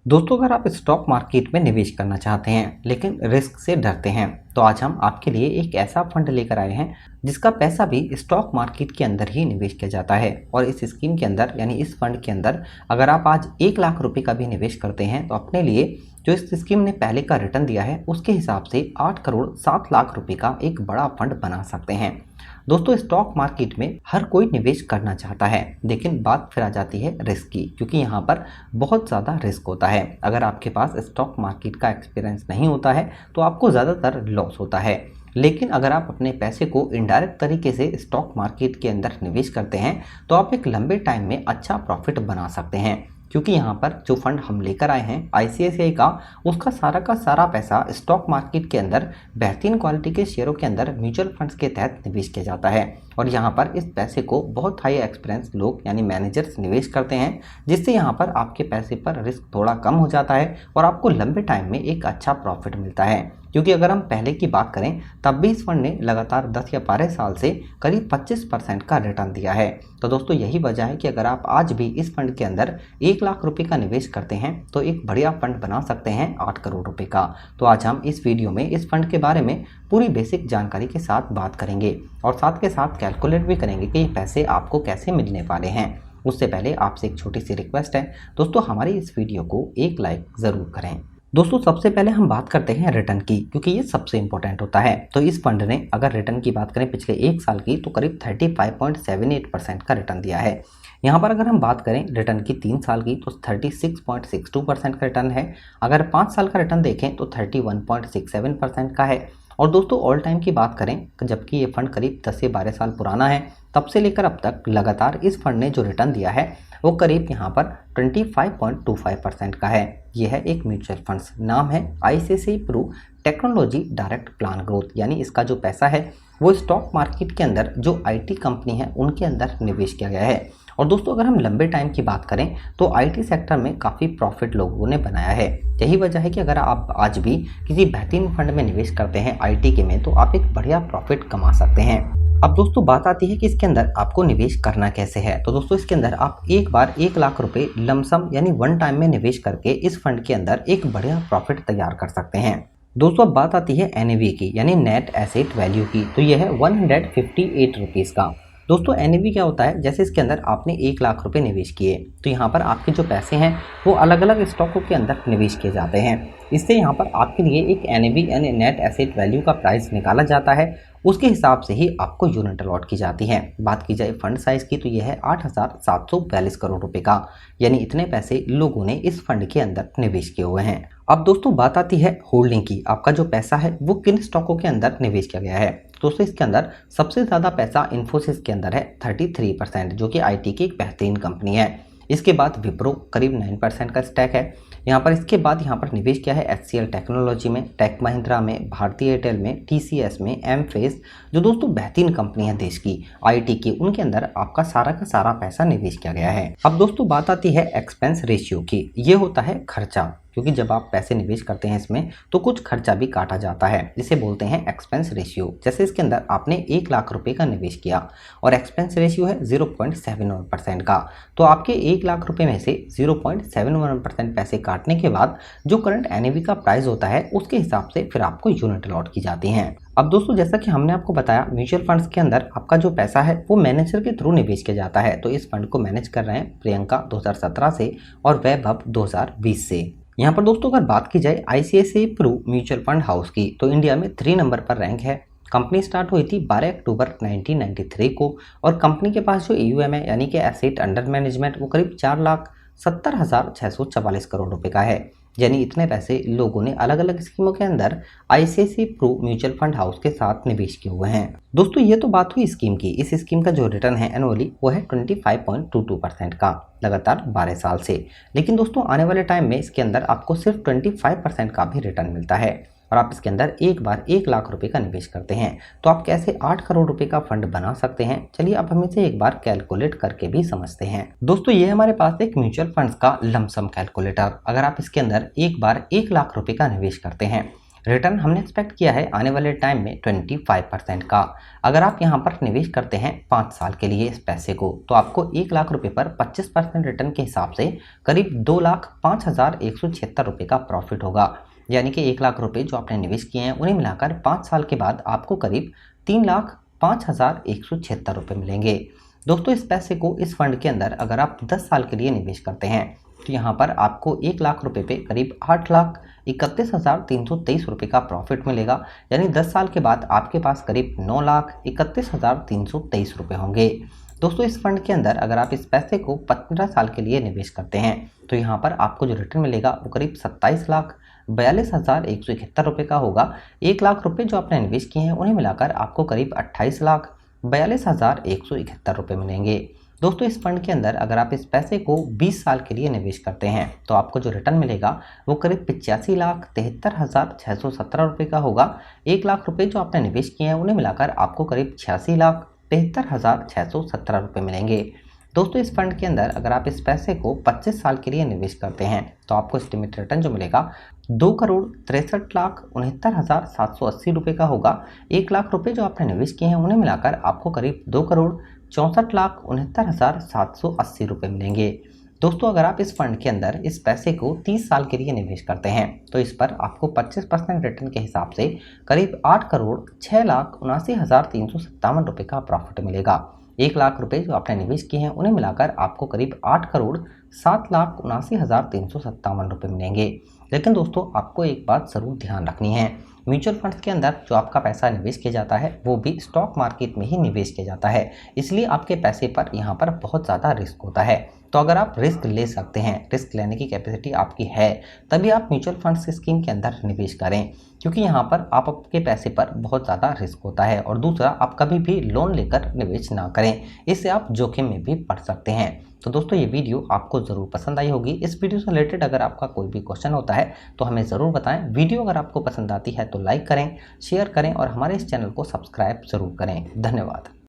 दोस्तों, अगर आप स्टॉक मार्केट में निवेश करना चाहते हैं लेकिन रिस्क से डरते हैं तो आज हम आपके लिए एक ऐसा फंड लेकर आए हैं जिसका पैसा भी स्टॉक मार्केट के अंदर ही निवेश किया जाता है। और इस स्कीम के अंदर यानी इस फंड के अंदर अगर आप आज 1 लाख रुपए का भी निवेश करते हैं तो अपने लिए जो इस स्कीम ने पहले का रिटर्न दिया है उसके हिसाब से 8 करोड़ 7 लाख रुपए का एक बड़ा फंड बना सकते हैं। दोस्तों, स्टॉक मार्केट में हर कोई निवेश करना चाहता है, लेकिन बात फिर आ जाती है रिस्क की, क्योंकि यहाँ पर बहुत ज़्यादा रिस्क होता है। अगर आपके पास स्टॉक मार्केट का एक्सपीरियंस नहीं होता है तो आपको ज़्यादातर लॉस होता है। लेकिन अगर आप अपने पैसे को इनडायरेक्ट तरीके से स्टॉक मार्केट के अंदर निवेश करते हैं तो आप एक लंबे टाइम में अच्छा प्रॉफिट बना सकते हैं, क्योंकि यहाँ पर जो फंड हम लेकर आए हैं आईसीआईसीआई का, उसका सारा पैसा स्टॉक मार्केट के अंदर बेहतरीन क्वालिटी के शेयरों के अंदर म्यूचुअल फंड्स के तहत निवेश किया जाता है। और यहाँ पर इस पैसे को बहुत हाई एक्सपीरियंस लोग यानी मैनेजर्स निवेश करते हैं, जिससे यहाँ पर आपके पैसे पर रिस्क थोड़ा कम हो जाता है और आपको लंबे टाइम में एक अच्छा प्रॉफिट मिलता है। क्योंकि अगर हम पहले की बात करें तब भी इस फंड ने लगातार 10 या 12 साल से करीब 25% का रिटर्न दिया है। तो दोस्तों, यही वजह है कि अगर आप आज भी इस फंड के अंदर 1 लाख रुपए का निवेश करते हैं तो एक बढ़िया फंड बना सकते हैं 8 करोड़ रुपए का। तो आज हम इस वीडियो में इस फंड के बारे में पूरी बेसिक जानकारी के साथ बात करेंगे और साथ के साथ कैलकुलेट भी करेंगे कि ये पैसे आपको कैसे मिलने वाले हैं। उससे पहले आपसे एक छोटी सी रिक्वेस्ट है, दोस्तों हमारी इस वीडियो को एक लाइक ज़रूर करें। दोस्तों, सबसे पहले हम बात करते हैं रिटर्न की, क्योंकि ये सबसे इंपॉर्टेंट होता है। तो इस फंड ने अगर रिटर्न की बात करें पिछले 1 साल की तो करीब 35.78% का रिटर्न दिया है। यहाँ पर अगर हम बात करें रिटर्न की 3 साल की तो 36.62% का रिटर्न है। अगर 5 साल का रिटर्न देखें तो 31.67% का है। और दोस्तों, ऑल टाइम की बात करें, जबकि ये फंड करीब 10 से 12 साल पुराना है, तब से लेकर अब तक लगातार इस फंड ने जो रिटर्न दिया है वो करीब यहाँ पर 25.25% का है। यह है एक म्यूचुअल फंड्स, नाम है ICICI Pru technology direct plan growth, यानी इसका जो पैसा है वो स्टॉक मार्केट के अंदर जो आईटी कंपनी है उनके अंदर निवेश किया गया है। और दोस्तों, अगर हम लंबे टाइम की बात करें तो आईटी सेक्टर में काफ़ी प्रॉफिट लोगों ने बनाया है। यही वजह है कि अगर आप आज भी किसी बेहतरीन फंड में निवेश करते हैं आईटी के में तो आप एक बढ़िया प्रॉफिट कमा सकते हैं। अब दोस्तों, बात आती है कि इसके अंदर आपको निवेश करना कैसे है। तो दोस्तों, इसके अंदर आप एक बार 1 लाख रुपए लमसम यानी वन टाइम में निवेश करके इस फंड के अंदर एक बढ़िया प्रॉफिट तैयार कर सकते हैं। दोस्तों, अब बात आती है एनएवी की, यानी नेट एसेट वैल्यू की। तो यह है 158 रुपीज़ का। दोस्तों, एनएवी क्या होता है, जैसे इसके अंदर आपने 1 लाख रुपए निवेश किए तो यहाँ पर आपके जो पैसे हैं वो अलग अलग स्टॉकों के अंदर निवेश किए जाते हैं। इससे यहाँ पर आपके लिए एक एनएवी यानी नेट एसेट वैल्यू का प्राइस निकाला जाता है, उसके हिसाब से ही आपको यूनिट अलॉट की जाती है। बात की जाए फंड साइज की तो यह है 8,742 करोड़ रुपए का, यानी इतने पैसे लोगों ने इस फंड के अंदर निवेश किए हुए हैं। अब दोस्तों, बात आती है होल्डिंग की, आपका जो पैसा है वो किन स्टॉकों के अंदर निवेश किया गया है। दोस्तों, इसके अंदर सबसे ज़्यादा पैसा इन्फोसिस के अंदर है 33%, जो कि आईटी की एक बेहतरीन कंपनी है। इसके बाद विप्रो करीब 9% का स्टैक है यहाँ पर। इसके बाद यहाँ पर निवेश किया है एचसीएल टेक्नोलॉजी में, टेक महिंद्रा में, भारतीय एयरटेल में, टीसीएस में, एमफेस, जो दोस्तों बेहतरीन कंपनी है देश की आईटी की, उनके अंदर आपका सारा का सारा पैसा निवेश किया गया है। अब दोस्तों, बात आती है एक्सपेंस रेशियो की। ये होता है खर्चा, क्योंकि जब आप पैसे निवेश करते हैं इसमें तो कुछ खर्चा भी काटा जाता है, जिसे बोलते हैं एक्सपेंस रेशियो। जैसे इसके अंदर आपने 1 लाख रुपए का निवेश किया और एक्सपेंस रेशियो है 0.71% का, तो आपके 1 लाख रुपए में से 0.71% पैसे काटने के बाद जो करंट एनएवी का प्राइस होता है उसके हिसाब से फिर आपको यूनिट अलॉट की जाती हैं। अब दोस्तों, जैसा कि हमने आपको बताया, म्यूचुअल फंड्स के अंदर आपका जो पैसा है वो मैनेजर के थ्रू निवेश किया जाता है। तो इस फंड को मैनेज कर रहे हैं प्रियंका 2017 से और वैभव 2020 से। यहाँ पर दोस्तों, अगर बात की जाए ICICI Pru mutual fund house की तो इंडिया में 3 नंबर पर रैंक है। कंपनी स्टार्ट हुई थी 12 अक्टूबर 1993 को और कंपनी के पास जो एयूएम है यानी कि एसेट अंडर मैनेजमेंट वो करीब 4,70,644 करोड़ रुपए का है। यानी इतने पैसे लोगों ने अलग अलग स्कीमों के अंदर ICICI Pru mutual fund house के साथ निवेश किए हुए हैं। दोस्तों, ये तो बात हुई स्कीम की। इस स्कीम का जो रिटर्न है एनुअली वो है 25.22% का लगातार 12 साल से। लेकिन दोस्तों, आने वाले टाइम में इसके अंदर आपको सिर्फ 25% का भी रिटर्न मिलता है और आप इसके अंदर एक बार 1 लाख रुपए का निवेश करते हैं तो आप कैसे 8 करोड़ रुपए का फंड बना सकते हैं। चलिए अब हम इसे एक बार कैलकुलेट करके भी समझते हैं। दोस्तों, ये हमारे पास एक म्यूचुअल फंड्स का लमसम कैलकुलेटर। अगर आप इसके अंदर एक बार 1 लाख रुपए का निवेश करते हैं रिटर्न हमने एक्सपेक्ट किया है आने वाले टाइम में 25% का। अगर आप यहाँ पर निवेश करते हैं 5 साल के लिए इस पैसे को, तो आपको 1 लाख रुपए पर 25% रिटर्न के हिसाब से करीब 2,05,176 रुपये का प्रॉफिट होगा। यानी कि 1 लाख रुपए जो आपने निवेश किए हैं उन्हें मिलाकर 5 साल के बाद आपको करीब 3,05,176 रुपये मिलेंगे। दोस्तों इस पैसे को इस फंड के अंदर अगर आप 10 साल के लिए निवेश करते हैं तो यहाँ पर आपको 1 लाख रुपए पे करीब 8,31,323 रुपये का प्रॉफिट मिलेगा। यानी 10 साल के बाद आपके पास करीब 9,31,323 रुपये होंगे। दोस्तों इस फंड के अंदर अगर आप इस पैसे को 15 साल के लिए निवेश करते हैं तो यहाँ पर आपको जो रिटर्न मिलेगा वो करीब 27,42,171 रुपये का होगा। 1 लाख रुपए जो आपने निवेश किए हैं उन्हें मिलाकर आपको करीब 28,42,171 रुपये मिलेंगे। दोस्तों इस फंड के अंदर अगर आप इस पैसे को 20 साल के लिए निवेश करते हैं तो आपको जो रिटर्न मिलेगा वो करीब 85,73,617 रुपये का होगा। 1 लाख रुपए जो आपने निवेश किए हैं उन्हें मिलाकर आपको करीब 86,73,617 रुपये मिलेंगे। दोस्तों इस फंड के अंदर अगर आप इस पैसे को 25 साल के लिए निवेश करते हैं तो आपको एस्टिमेटेड रिटर्न जो मिलेगा 2,63,69,780 रुपये का होगा। 1 लाख रुपए जो आपने निवेश किए हैं उन्हें मिलाकर आपको करीब 2,64,69,780 रुपये मिलेंगे। दोस्तों अगर आप इस फंड के अंदर इस पैसे को 30 साल के लिए निवेश करते हैं तो इस पर आपको 25% रिटर्न के हिसाब से करीब 8,06,79,357 रुपये का प्रॉफिट मिलेगा। 1 लाख रुपए जो आपने निवेश किए हैं उन्हें मिलाकर आपको करीब 8,07,79,357 रुपये मिलेंगे। लेकिन दोस्तों आपको एक बात ज़रूर ध्यान रखनी है, म्यूचुअल फंड्स के अंदर जो आपका पैसा निवेश किया जाता है वो भी स्टॉक मार्केट में ही निवेश किया जाता है, इसलिए आपके पैसे पर यहाँ पर बहुत ज़्यादा रिस्क होता है। तो अगर आप रिस्क ले सकते हैं, रिस्क लेने की कैपेसिटी आपकी है, तभी आप म्यूचुअल फंड्स स्कीम के अंदर निवेश करें, क्योंकि यहाँ पर आपके पैसे पर बहुत ज़्यादा रिस्क होता है। और दूसरा, आप कभी भी लोन लेकर निवेश ना करें, इससे आप जोखिम में भी पड़ सकते हैं। तो दोस्तों ये वीडियो आपको ज़रूर पसंद आई होगी। इस वीडियो से रिलेटेड अगर आपका कोई भी क्वेश्चन होता है तो हमें ज़रूर बताएं। वीडियो अगर आपको पसंद आती है तो लाइक करें, शेयर करें और हमारे इस चैनल को सब्सक्राइब ज़रूर करें। धन्यवाद।